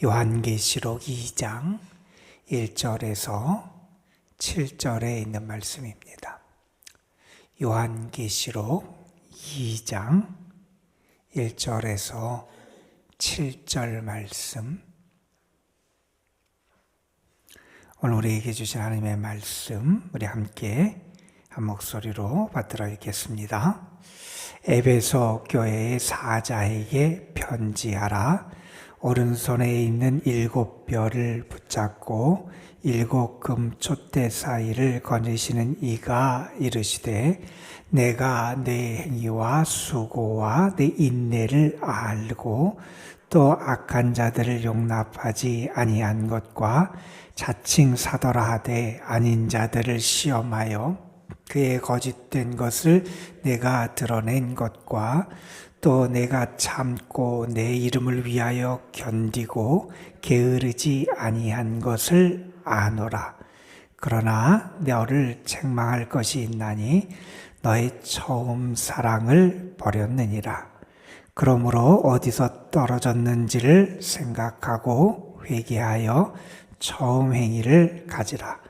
요한계시록 2장 1절에서 7절에 있는 말씀입니다. 요한계시록 2장 1절에서 7절 말씀. 오늘 우리에게 주신 하나님의 말씀, 우리 함께 한 목소리로 받들어 읽겠습니다. 에베소 교회의 사자에게 편지하라. 오른손에 있는 7별을 붙잡고 7금 촛대 사이를 거느시는 이가 이르시되, 내가 내 행위와 수고와 내 인내를 알고 또 악한 자들을 용납하지 아니한 것과 자칭 사도라 하되 아닌 자들을 시험하여 그의 거짓된 것을 내가 드러낸 것과 또 내가 참고 내 이름을 위하여 견디고 게으르지 아니한 것을 아노라. 그러나 너를 책망할 것이 있나니 너의 처음 사랑을 버렸느니라. 그러므로 어디서 떨어졌는지를 생각하고 회개하여 처음 행위를 가지라.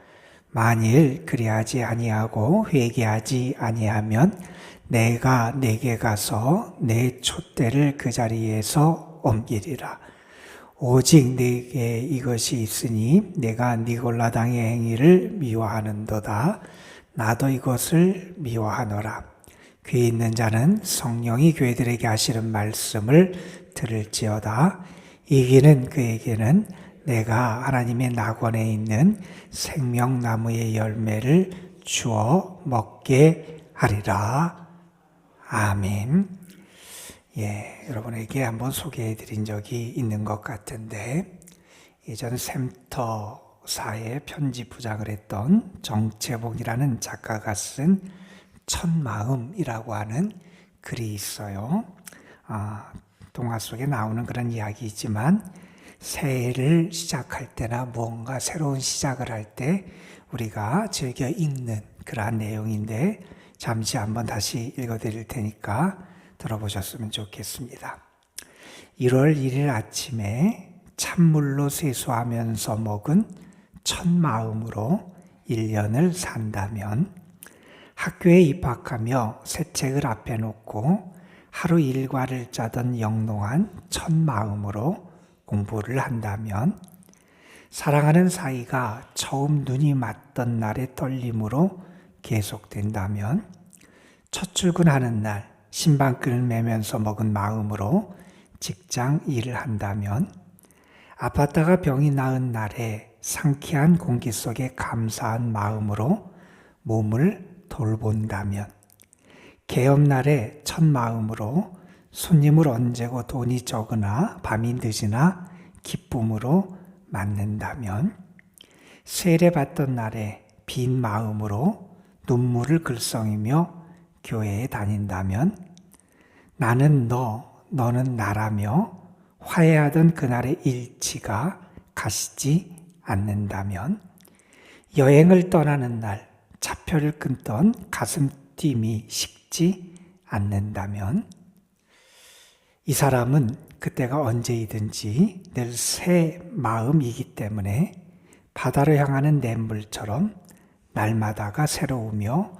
만일 그리하지 아니하고 회개하지 아니하면 내가 내게 가서 내 촛대를 그 자리에서 옮기리라. 오직 내게 이것이 있으니 내가 니골라당의 행위를 미워하는도다. 나도 이것을 미워하노라. 귀 있는 자는 성령이 교회들에게 하시는 말씀을 들을지어다. 이기는 그에게는 내가 하나님의 낙원에 있는 생명나무의 열매를 주어 먹게 하리라. 아멘. 여러분에게 한번 소개해 드린 적이 있는 것 같은데, 예전 샘터사에 편지 부장을 했던 정채봉이라는 작가가 쓴 첫마음이라고 하는 글이 있어요. 동화 속에 나오는 그런 이야기이지만 새해를 시작할 때나 무언가 새로운 시작을 할 때 우리가 즐겨 읽는 그러한 내용인데, 잠시 한번 다시 읽어드릴 테니까 들어보셨으면 좋겠습니다. 1월 1일 아침에 찬물로 세수하면서 먹은 첫 마음으로 1년을 산다면, 학교에 입학하며 새 책을 앞에 놓고 하루 일과를 짜던 영롱한 첫 마음으로 공부를 한다면, 사랑하는 사이가 처음 눈이 맞던 날의 떨림으로 계속된다면, 첫 출근하는 날 신방끈을 매면서 먹은 마음으로 직장 일을 한다면, 아팠다가 병이 나은 날에 상쾌한 공기 속에 감사한 마음으로 몸을 돌본다면, 개업날에 첫 마음으로 손님을 언제고 돈이 적으나 밤이 늦으나 기쁨으로 맞는다면, 세례받던 날에 빈 마음으로 눈물을 글썽이며 교회에 다닌다면, 나는 너, 너는 나라며 화해하던 그날의 일치가 가시지 않는다면, 여행을 떠나는 날 차표를 끊던 가슴 뛰미 식지 않는다면, 이 사람은 그때가 언제이든지 늘 새 마음이기 때문에 바다로 향하는 냇물처럼 날마다가 새로우며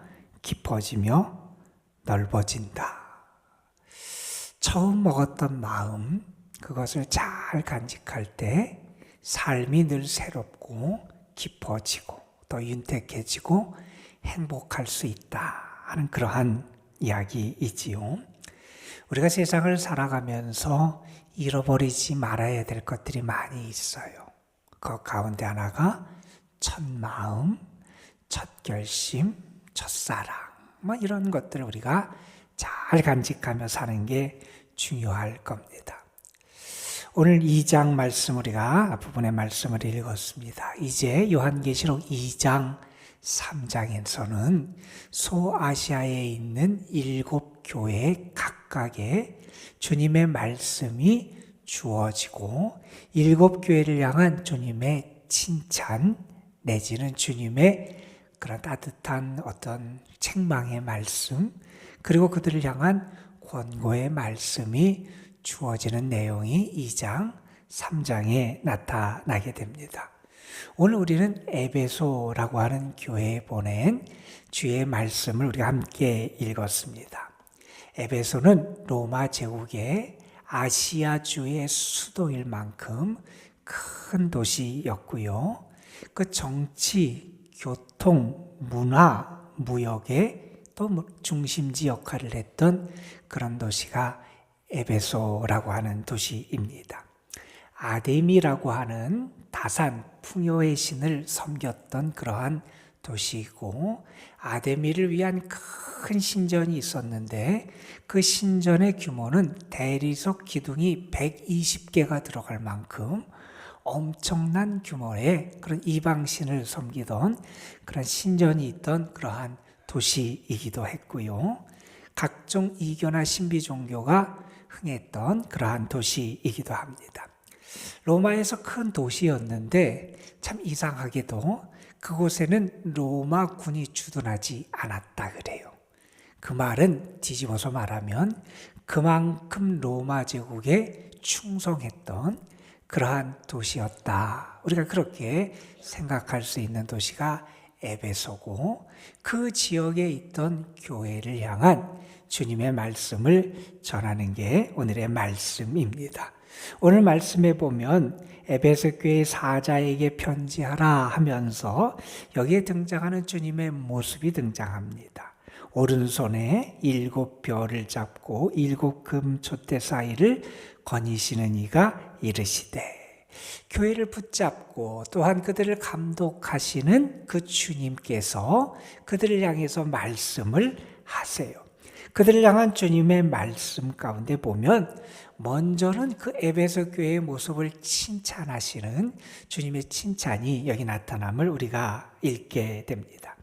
깊어지며 넓어진다. 처음 먹었던 마음, 그것을 잘 간직할 때 삶이 늘 새롭고 깊어지고 또 윤택해지고 행복할 수 있다 하는 그러한 이야기이지요. 우리가 세상을 살아가면서 잃어버리지 말아야 될 것들이 많이 있어요. 그 가운데 하나가 첫 마음, 첫 결심, 첫사랑, 이런 것들을 우리가 잘 간직하며 사는 게 중요할 겁니다. 오늘 2장 말씀, 우리가 앞부분의 말씀을 읽었습니다. 이제 요한계시록 2장 3장에서는 소아시아에 있는 7교회 각각의 주님의 말씀이 주어지고 7교회를 향한 주님의 칭찬 내지는 주님의 그런 따뜻한 어떤 책망의 말씀, 그리고 그들을 향한 권고의 말씀이 주어지는 내용이 2장 3장에 나타나게 됩니다. 오늘 우리는 에베소라고 하는 교회에 보낸 주의 말씀을 우리가 함께 읽었습니다. 에베소는 로마 제국의 아시아주의 수도일 만큼 큰 도시였고요. 그 정치, 교통, 문화, 무역의 또 중심지 역할을 했던 그런 도시가 에베소라고 하는 도시입니다. 아데미라고 하는 다산, 풍요의 신을 섬겼던 그러한 도시이고, 아데미를 위한 큰 신전이 있었는데 그 신전의 규모는 대리석 기둥이 120개가 들어갈 만큼 엄청난 규모의 그런 이방신을 섬기던 그런 신전이 있던 그러한 도시이기도 했고요. 각종 이교나 신비 종교가 흥했던 그러한 도시이기도 합니다. 로마에서 큰 도시였는데 참 이상하게도 그곳에는 로마 군이 주둔하지 않았다 그래요. 그 말은 뒤집어서 말하면 그만큼 로마 제국에 충성했던 그러한 도시였다. 우리가 그렇게 생각할 수 있는 도시가 에베소고, 그 지역에 있던 교회를 향한 주님의 말씀을 전하는 게 오늘의 말씀입니다. 오늘 말씀에 보면 에베소 교회 사자에게 편지하라 하면서 여기에 등장하는 주님의 모습이 등장합니다. 오른손에 7별을 잡고 7금 촛대 사이를 거니시는 이가 이르시되, 교회를 붙잡고 또한 그들을 감독하시는 그 주님께서 그들을 향해서 말씀을 하세요. 그들을 향한 주님의 말씀 가운데 보면 먼저는 그 에베소 교회의 모습을 칭찬하시는 주님의 칭찬이 여기 나타남을 우리가 읽게 됩니다.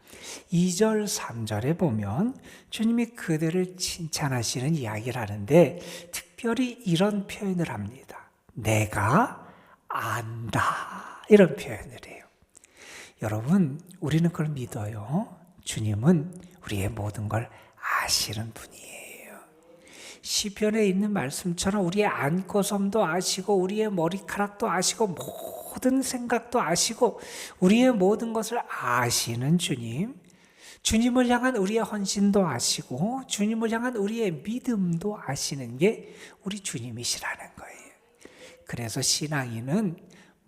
2절, 3절에 보면 주님이 그들을 칭찬하시는 이야기를 하는데 특별히 이런 표현을 합니다. 내가 안다, 이런 표현을 해요. 여러분, 우리는 그걸 믿어요. 주님은 우리의 모든 걸 아시는 분이에요. 시편에 있는 말씀처럼 우리의 안고섬도 아시고 우리의 머리카락도 아시고 모든 생각도 아시고 우리의 모든 것을 아시는 주님, 주님을 향한 우리의 헌신도 아시고 주님을 향한 우리의 믿음도 아시는 게 우리 주님이시라는 거예요. 그래서 신앙인은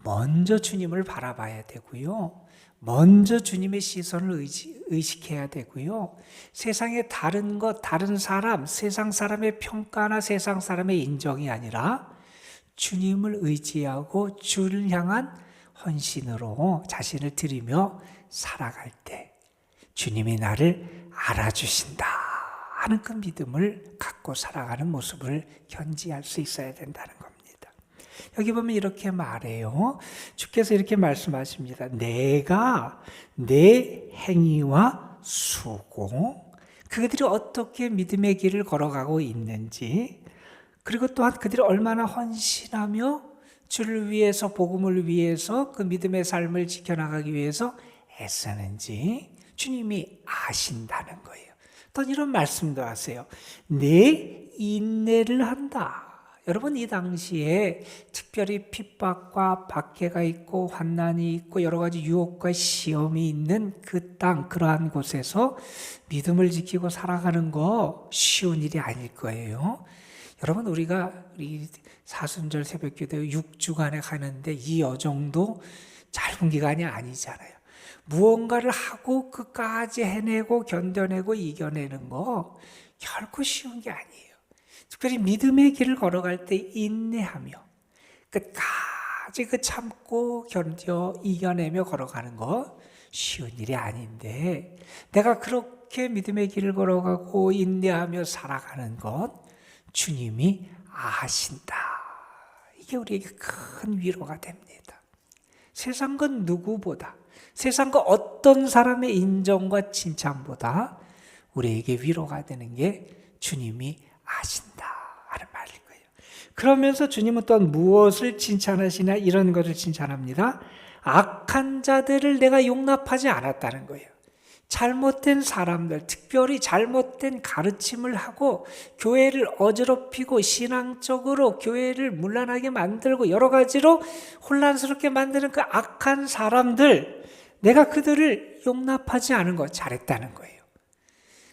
먼저 주님을 바라봐야 되고요. 먼저 주님의 시선을 의식해야 되고요. 세상의 다른 것, 다른 사람, 세상 사람의 평가나 세상 사람의 인정이 아니라 주님을 의지하고 주를 향한 헌신으로 자신을 드리며 살아갈 때 주님이 나를 알아주신다 하는 그 믿음을 갖고 살아가는 모습을 견지할 수 있어야 된다는 겁니다. 여기 보면 이렇게 말해요. 주께서 이렇게 말씀하십니다. 내가 내 행위와 수고, 그들이 어떻게 믿음의 길을 걸어가고 있는지, 그리고 또한 그들이 얼마나 헌신하며 주를 위해서, 복음을 위해서 그 믿음의 삶을 지켜나가기 위해서 애쓰는지 주님이 아신다는 거예요. 또 이런 말씀도 하세요. 내 인내를 한다. 여러분, 이 당시에 특별히 핍박과 박해가 있고 환난이 있고 여러 가지 유혹과 시험이 있는 그 땅, 그러한 곳에서 믿음을 지키고 살아가는 거 쉬운 일이 아닐 거예요. 여러분, 우리 사순절 새벽기도 6주간에 가는데 이 여정도 짧은 기간이 아니잖아요. 무언가를 하고 끝까지 해내고 견뎌내고 이겨내는 거 결코 쉬운 게 아니에요. 특별히 믿음의 길을 걸어갈 때 인내하며 끝까지 그 참고 견뎌 이겨내며 걸어가는 거 쉬운 일이 아닌데, 내가 그렇게 믿음의 길을 걸어가고 인내하며 살아가는 것 주님이 아신다. 이게 우리에게 큰 위로가 됩니다. 세상 그 누구보다, 세상 그 어떤 사람의 인정과 칭찬보다 우리에게 위로가 되는 게 주님이 아신다 하는 말인 거예요. 그러면서 주님은 또한 무엇을 칭찬하시나, 이런 것을 칭찬합니다. 악한 자들을 내가 용납하지 않았다는 거예요. 잘못된 사람들, 특별히 잘못된 가르침을 하고 교회를 어지럽히고 신앙적으로 교회를 문란하게 만들고 여러 가지로 혼란스럽게 만드는 그 악한 사람들, 내가 그들을 용납하지 않은 거 잘했다는 거예요.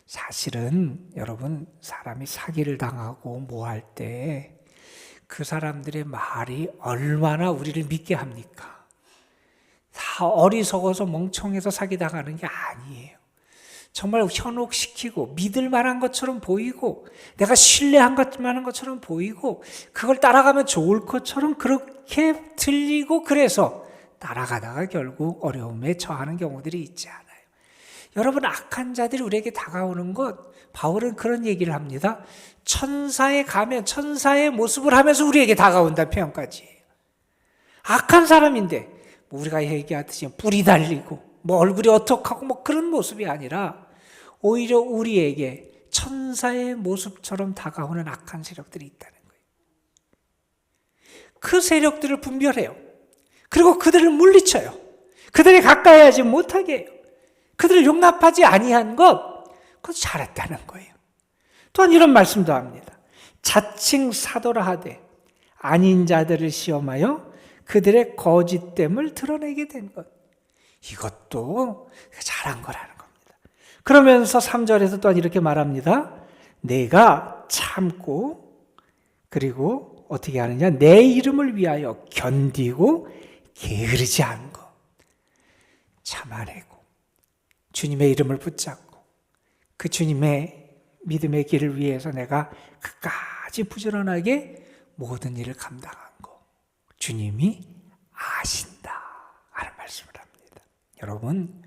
사실은 여러분, 사람이 사기를 당하고 뭐 할 때 그 사람들의 말이 얼마나 우리를 믿게 합니까? 다 어리석어서 멍청해서 사기당하는 게 아니에요. 정말 현혹시키고 믿을 만한 것처럼 보이고 내가 신뢰한 만한 것처럼 보이고 그걸 따라가면 좋을 것처럼 그렇게 들리고 그래서 따라가다가 결국 어려움에 처하는 경우들이 있지 않아요. 여러분, 악한 자들이 우리에게 다가오는 것, 바울은 그런 얘기를 합니다. 천사의 가면, 천사의 모습을 하면서 우리에게 다가온다는 표현까지. 악한 사람인데 우리가 얘기하듯이 뿔이 달리고 뭐 얼굴이 어떡하고 뭐 그런 모습이 아니라 오히려 우리에게 천사의 모습처럼 다가오는 악한 세력들이 있다는 거예요. 그 세력들을 분별해요. 그리고 그들을 물리쳐요. 그들이 가까이 하지 못하게 해요. 그들을 용납하지 아니한 것, 그것도 잘했다는 거예요. 또한 이런 말씀도 합니다. 자칭 사도라 하되 아닌 자들을 시험하여 그들의 거짓됨을 드러내게 된 것. 이것도 잘한 거라는 겁니다. 그러면서 3절에서 또한 이렇게 말합니다. 내가 참고 그리고 어떻게 하느냐? 내 이름을 위하여 견디고 게으르지 않은 것. 참아내고 주님의 이름을 붙잡고 그 주님의 믿음의 길을 위해서 내가 끝까지 부지런하게 모든 일을 감당한 것. 주님이 아신다 하는 말씀을 합니다. 여러분,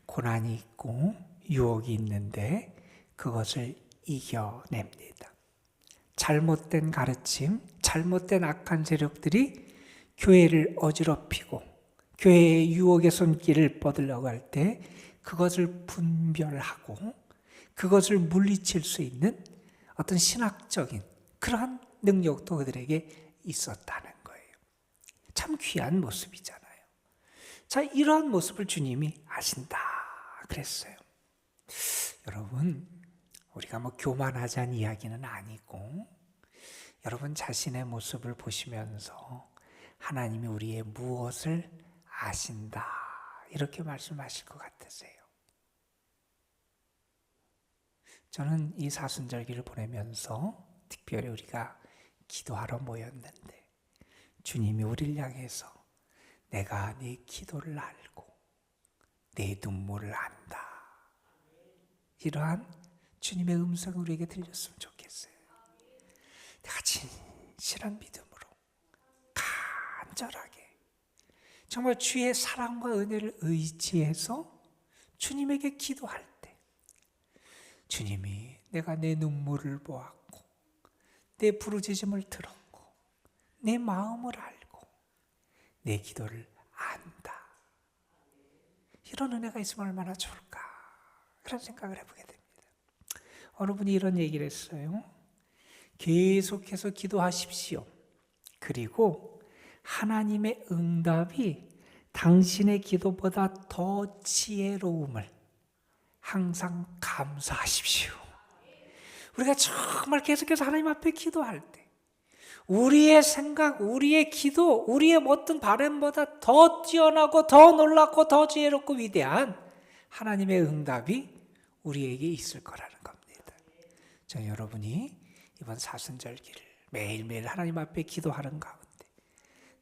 고난이 있고 유혹이 있는데 그것을 이겨냅니다. 잘못된 가르침, 잘못된 악한 세력들이 교회를 어지럽히고 교회의 유혹의 손길을 뻗으려고 할 때 그것을 분별하고 그것을 물리칠 수 있는 어떤 신학적인 그러한 능력도 그들에게 있었다는 거예요. 참 귀한 모습이잖아요. 자, 이러한 모습을 주님이 아신다 그랬어요. 여러분, 우리가 뭐 교만하자는 이야기는 아니고 여러분 자신의 모습을 보시면서 하나님이 우리의 무엇을 아신다 이렇게 말씀하실 것 같으세요? 저는 이 사순절기를 보내면서 특별히 우리가 기도하러 모였는데 주님이 우리를 향해서 내가 네 기도를 알고 내 눈물을 안다, 이러한 주님의 음성이 우리에게 들렸으면 좋겠어요. 내가 진실한 믿음으로 간절하게 정말 주의 사랑과 은혜를 의지해서 주님에게 기도할 때 주님이 내가 내 눈물을 보았고 내 부르짖음을 들었고 내 마음을 알고 내 기도를 안다, 이런 은혜가 있으면 얼마나 좋을까 그런 생각을 해보게 됩니다. 어느 분이 이런 얘기를 했어요. 계속해서 기도하십시오. 그리고 하나님의 응답이 당신의 기도보다 더 지혜로움을 항상 감사하십시오. 우리가 정말 계속해서 하나님 앞에 기도할 때 우리의 생각, 우리의 기도, 우리의 어떤 바람보다 더 뛰어나고 더 놀랍고 더 지혜롭고 위대한 하나님의 응답이 우리에게 있을 거라는 겁니다. 저 여러분이 이번 사순절기를 매일매일 하나님 앞에 기도하는 가운데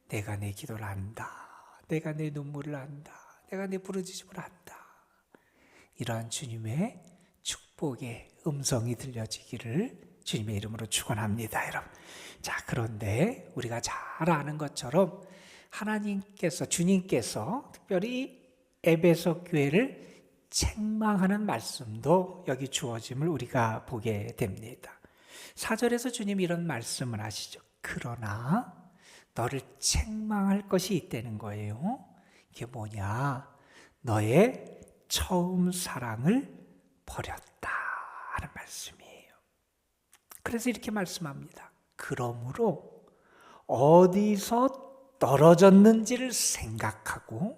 내가 내 기도를 안다, 내가 내 눈물을 안다, 내가 내 부르짖음을 안다, 이러한 주님의 축복의 음성이 들려지기를 주님의 이름으로 축원합니다, 여러분. 자, 그런데 우리가 잘 아는 것처럼 하나님께서, 주님께서 특별히 에베소 교회를 책망하는 말씀도 여기 주어짐을 우리가 보게 됩니다. 4절에서 주님이 이런 말씀을 하시죠. 그러나 너를 책망할 것이 있다는 거예요. 이게 뭐냐? 너의 처음 사랑을 버렸다 하는 말씀이에요. 그래서 이렇게 말씀합니다. 그러므로 어디서 떨어졌는지를 생각하고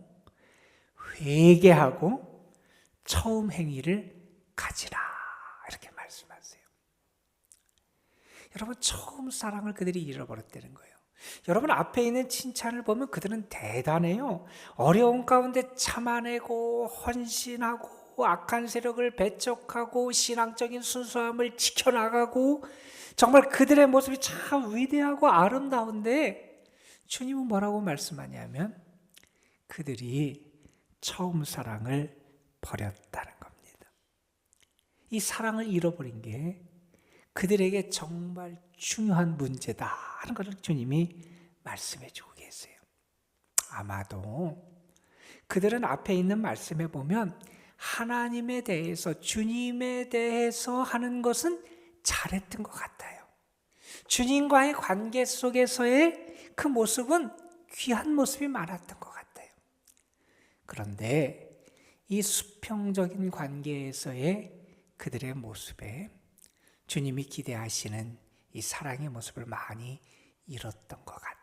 회개하고 처음 행위를 가지라 이렇게 말씀하세요. 여러분, 처음 사랑을 그들이 잃어버렸다는 거예요. 여러분, 앞에 있는 칭찬을 보면 그들은 대단해요. 어려운 가운데 참아내고 헌신하고 악한 세력을 배척하고 신앙적인 순수함을 지켜나가고, 정말 그들의 모습이 참 위대하고 아름다운데, 주님은 뭐라고 말씀하냐면 그들이 처음 사랑을 버렸다는 겁니다. 이 사랑을 잃어버린 게 그들에게 정말 중요한 문제다 하는 것을 주님이 말씀해 주고 계세요. 아마도 그들은 앞에 있는 말씀에 보면 하나님에 대해서, 주님에 대해서 하는 것은 잘했던 것 같아요. 주님과의 관계 속에서의 그 모습은 귀한 모습이 많았던 것 같아요. 그런데 이 수평적인 관계에서의 그들의 모습에 주님이 기대하시는 이 사랑의 모습을 많이 잃었던 것 같아요.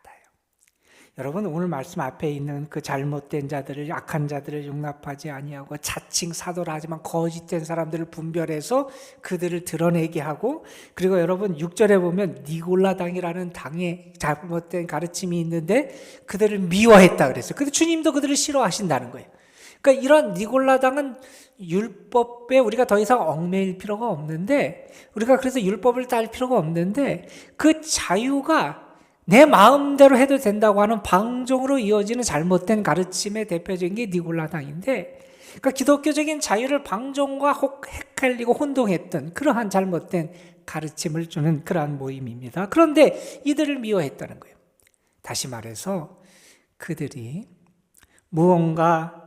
여러분, 오늘 말씀 앞에 있는 그 잘못된 자들을, 악한 자들을 용납하지 아니하고 자칭 사도라 하지만 거짓된 사람들을 분별해서 그들을 드러내게 하고, 그리고 여러분 6절에 보면 니골라당이라는 당의 잘못된 가르침이 있는데 그들을 미워했다 그랬어요. 근데 주님도 그들을 싫어하신다는 거예요. 그러니까 이런 니골라당은 율법에 우리가 더 이상 얽매일 필요가 없는데, 우리가 그래서 율법을 따를 필요가 없는데, 그 자유가 내 마음대로 해도 된다고 하는 방종으로 이어지는 잘못된 가르침의 대표적인 게 니골라당인데, 그러니까 기독교적인 자유를 방종과 헷갈리고 혼동했던 그러한 잘못된 가르침을 주는 그러한 모임입니다. 그런데 이들을 미워했다는 거예요. 다시 말해서 그들이 무언가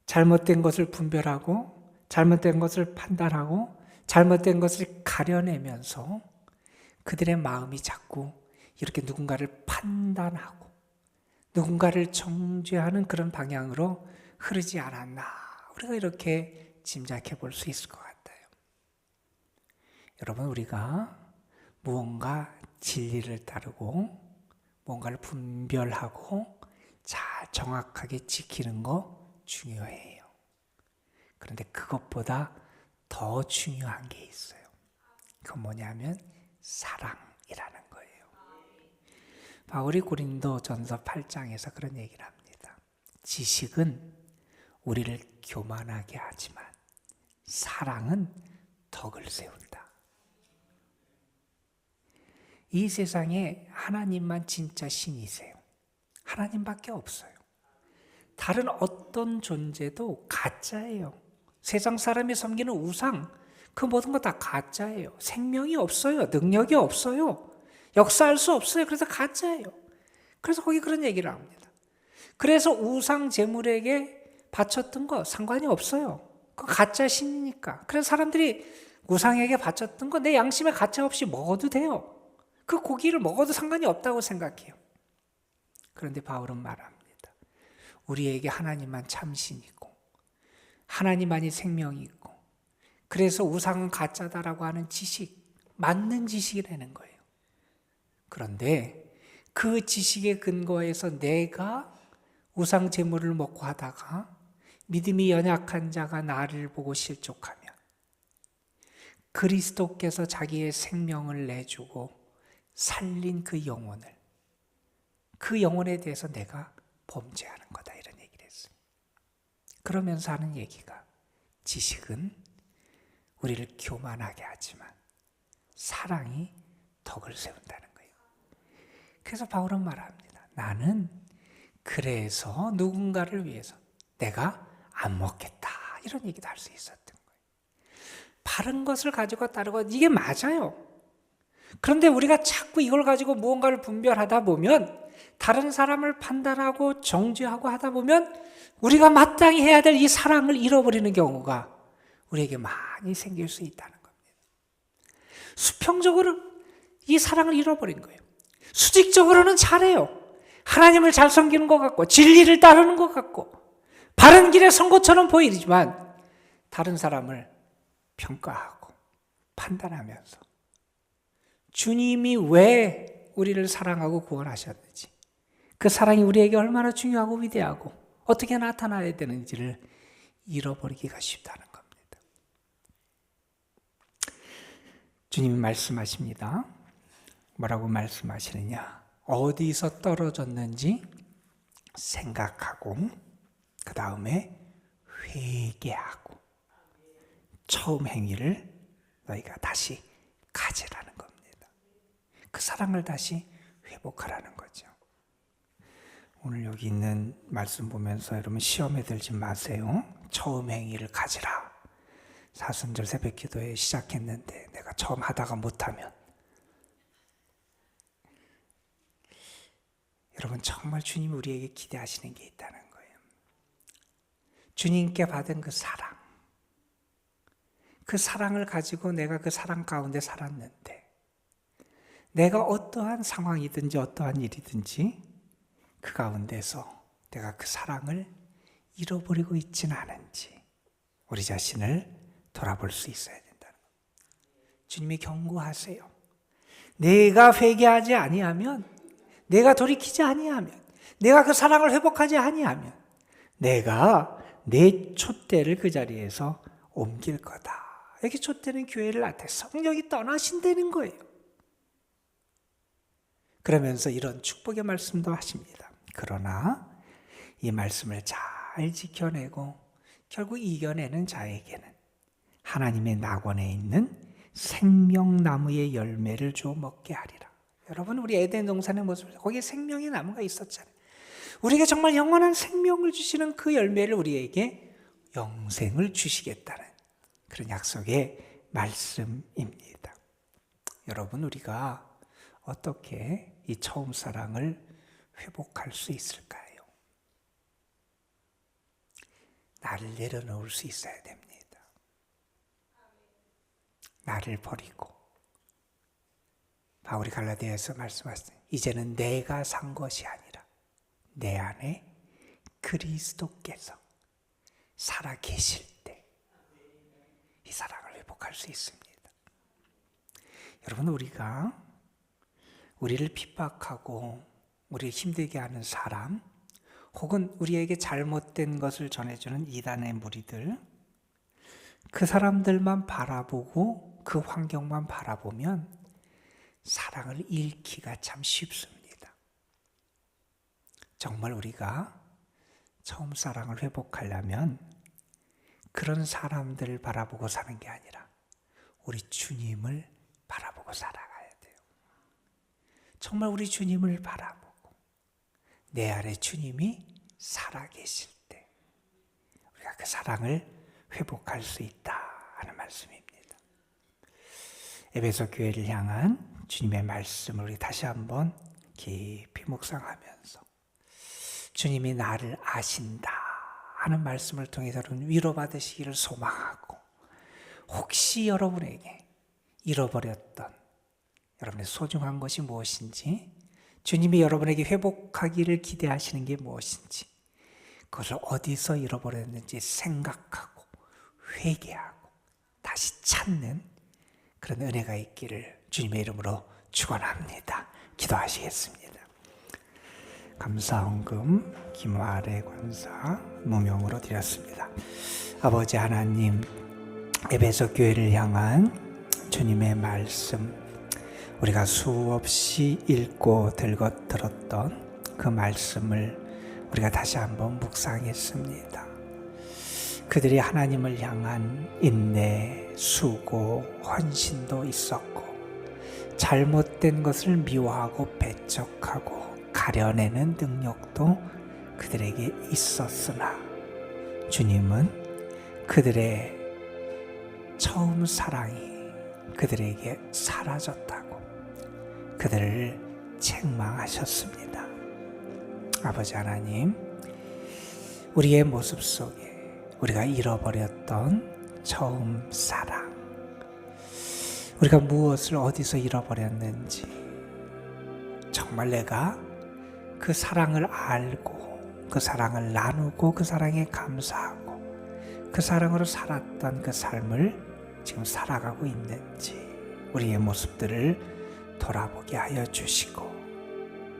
잘못된 것을 분별하고 잘못된 것을 판단하고 잘못된 것을 가려내면서 그들의 마음이 자꾸 이렇게 누군가를 판단하고 누군가를 정죄하는 그런 방향으로 흐르지 않았나, 우리가 이렇게 짐작해 볼 수 있을 것 같아요. 여러분, 우리가 무언가 진리를 따르고 무언가를 분별하고 잘 정확하게 지키는 거 중요해요. 그런데 그것보다 더 중요한 게 있어요. 그건 뭐냐면 사랑이라는 거예요. 바울이 고린도전서 8장에서 그런 얘기를 합니다. 지식은 우리를 교만하게 하지만 사랑은 덕을 세운다. 이 세상에 하나님만 진짜 신이세요. 하나님밖에 없어요. 다른 어떤 존재도 가짜예요. 세상 사람이 섬기는 우상, 그 모든 거 다 가짜예요. 생명이 없어요. 능력이 없어요. 역사할 수 없어요. 그래서 가짜예요. 그래서 거기 그런 얘기를 합니다. 그래서 우상 제물에게 바쳤던 거 상관이 없어요. 그 가짜 신이니까. 그래서 사람들이 우상에게 바쳤던 거 내 양심에 가짜 없이 먹어도 돼요. 그 고기를 먹어도 상관이 없다고 생각해요. 그런데 바울은 말합니다. 우리에게 하나님만 참신이고 하나님만이 생명이 있고, 그래서 우상은 가짜다라고 하는 지식, 맞는 지식이라는 거예요. 그런데 그 지식에 근거해서 내가 우상 제물을 먹고 하다가 믿음이 연약한 자가 나를 보고 실족하면 그리스도께서 자기의 생명을 내주고 살린 그 영혼에 대해서 내가 범죄하는 거다, 이런 얘기를 했어요. 그러면서 하는 얘기가, 지식은 우리를 교만하게 하지만 사랑이 덕을 세운다는 거예요. 그래서 바울은 말합니다. 나는 그래서 누군가를 위해서 내가 안 먹겠다, 이런 얘기도 할 수 있었던 거예요. 바른 것을 가지고 따르고 이게 맞아요. 그런데 우리가 자꾸 이걸 가지고 무언가를 분별하다 보면, 다른 사람을 판단하고 정죄하고 하다 보면 우리가 마땅히 해야 될 이 사랑을 잃어버리는 경우가 우리에게 많이 생길 수 있다는 겁니다. 수평적으로 이 사랑을 잃어버린 거예요. 수직적으로는 잘해요. 하나님을 잘 섬기는 것 같고 진리를 따르는 것 같고 바른 길에 선 것처럼 보이지만 다른 사람을 평가하고 판단하면서 주님이 왜 우리를 사랑하고 구원하셨는지, 그 사랑이 우리에게 얼마나 중요하고 위대하고 어떻게 나타나야 되는지를 잃어버리기가 쉽다는 겁니다. 주님이 말씀하십니다. 뭐라고 말씀하시느냐? 어디서 떨어졌는지 생각하고 그 다음에 회개하고 처음 행위를 너희가 다시 가지라는 겁니다. 그 사랑을 다시 회복하라는 거죠. 오늘 여기 있는 말씀 보면서 여러분 시험에 들지 마세요. 처음 행위를 가지라. 사순절 새벽 기도에 시작했는데 내가 처음 하다가 못하면, 여러분 정말 주님이 우리에게 기대하시는 게 있다는 거예요. 주님께 받은 그 사랑을 가지고 내가 그 사랑 가운데 살았는데 내가 어떠한 상황이든지 어떠한 일이든지 그 가운데서 내가 그 사랑을 잃어버리고 있지는 않은지 우리 자신을 돌아볼 수 있어야 된다는 거예요. 주님이 경고하세요. 내가 회개하지 아니하면, 내가 돌이키지 아니하면, 내가 그 사랑을 회복하지 아니하면 내가 내 촛대를 그 자리에서 옮길 거다. 여기 촛대는 교회를 나타내 성령이 떠나신다는 거예요. 그러면서 이런 축복의 말씀도 하십니다. 그러나 이 말씀을 잘 지켜내고 결국 이겨내는 자에게는 하나님의 낙원에 있는 생명나무의 열매를 주어 먹게 하리라. 여러분, 우리 에덴 동산의 모습을, 거기에 생명의 나무가 있었잖아요. 우리에게 정말 영원한 생명을 주시는 그 열매를 우리에게 영생을 주시겠다는 그런 약속의 말씀입니다. 여러분, 우리가 어떻게 이 처음 사랑을 회복할 수 있을까요? 나를 내려놓을 수 있어야 됩니다. 나를 버리고, 바울이 갈라디아에서 말씀하셨어요. 이제는 내가 산 것이 아니라 내 안에 그리스도께서 살아 계실 때 이 사랑을 회복할 수 있습니다. 여러분, 우리를 핍박하고 우리를 힘들게 하는 사람, 혹은 우리에게 잘못된 것을 전해주는 이단의 무리들, 그 사람들만 바라보고 그 환경만 바라보면 사랑을 잃기가 참 쉽습니다. 정말 우리가 처음 사랑을 회복하려면 그런 사람들을 바라보고 사는 게 아니라 우리 주님을 바라보고 살아가야 돼요. 정말 우리 주님을 바라보고 내 안에 주님이 살아계실 때 우리가 그 사랑을 회복할 수 있다 하는 말씀입니다. 에베소 교회를 향한 주님의 말씀을 우리 다시 한번 깊이 묵상하면서 주님이 나를 아신다 하는 말씀을 통해서 위로받으시기를 소망하고, 혹시 여러분에게 잃어버렸던 여러분의 소중한 것이 무엇인지, 주님이 여러분에게 회복하기를 기대하시는 게 무엇인지, 그것을 어디서 잃어버렸는지 생각하고 회개하고 다시 찾는 그런 은혜가 있기를 주님의 이름으로 축원합니다. 기도하시겠습니다. 감사헌금 김아래 권사 무명으로 드렸습니다. 아버지 하나님, 에베소 교회를 향한 주님의 말씀, 우리가 수없이 읽고 들었던 그 말씀을 우리가 다시 한번 묵상했습니다. 그들이 하나님을 향한 인내, 수고, 헌신도 있었고, 잘못된 것을 미워하고 배척하고 가려내는 능력도 그들에게 있었으나, 주님은 그들의 처음 사랑이 그들에게 사라졌다고 그들을 책망하셨습니다. 아버지 하나님, 우리의 모습 속에 우리가 잃어버렸던 처음 사랑, 우리가 무엇을 어디서 잃어버렸는지, 정말 내가 그 사랑을 알고 그 사랑을 나누고 그 사랑에 감사하고 그 사랑으로 살았던 그 삶을 지금 살아가고 있는지 우리의 모습들을 돌아보게 하여 주시고,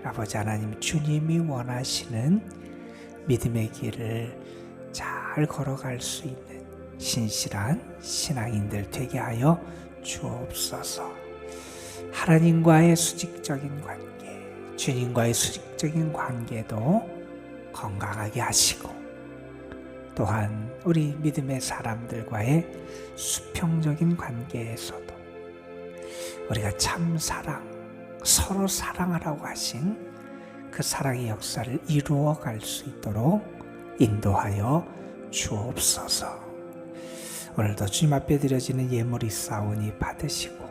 아버지 하나님, 주님이 원하시는 믿음의 길을 잘 걸어갈 수 있는 신실한 신앙인들 되게 하여 주옵소서. 하나님과의 수직적인 관계, 주님과의 수직적인 관계도 건강하게 하시고, 또한 우리 믿음의 사람들과의 수평적인 관계에서도 우리가 참 사랑, 서로 사랑하라고 하신 그 사랑의 역사를 이루어 갈 수 있도록 인도하여 주옵소서. 오늘도 주님 앞에 드려지는 예물이 싸우니 받으시고,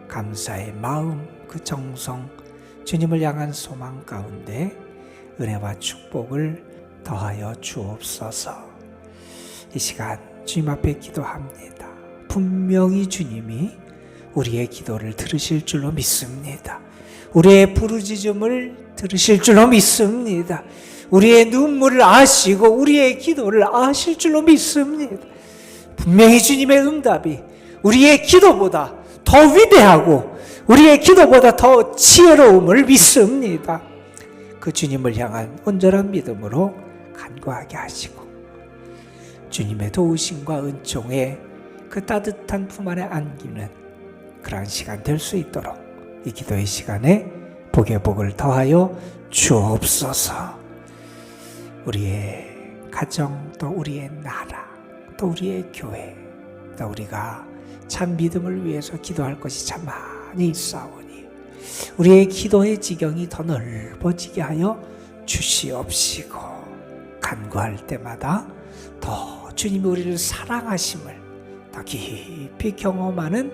감사의 마음, 그 정성, 주님을 향한 소망 가운데 은혜와 축복을 더하여 주옵소서. 이 시간 주님 앞에 기도합니다. 분명히 주님이 우리의 기도를 들으실 줄로 믿습니다. 우리의 부르짖음을 들으실 줄로 믿습니다. 우리의 눈물을 아시고 우리의 기도를 아실 줄로 믿습니다. 분명히 주님의 응답이 우리의 기도보다 더 위대하고 우리의 기도보다 더 지혜로움을 믿습니다. 그 주님을 향한 온전한 믿음으로 간구하게 하시고, 주님의 도우심과 은총에 그 따뜻한 품 안에 안기는 그러한 시간 될 수 있도록 이 기도의 시간에 복의 복을 더하여 주옵소서. 우리의 가정, 또 우리의 나라, 또 우리의 교회, 또 우리가 참 믿음을 위해서 기도할 것이 참 많이 있사오니 우리의 기도의 지경이 더 넓어지게 하여 주시옵시고, 간구할 때마다 더 주님이 우리를 사랑하심을 더 깊이 경험하는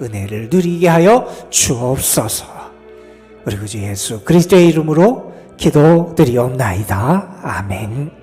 은혜를 누리게 하여 주옵소서. 우리 구주 예수 그리스도의 이름으로 기도드리옵나이다. 아멘.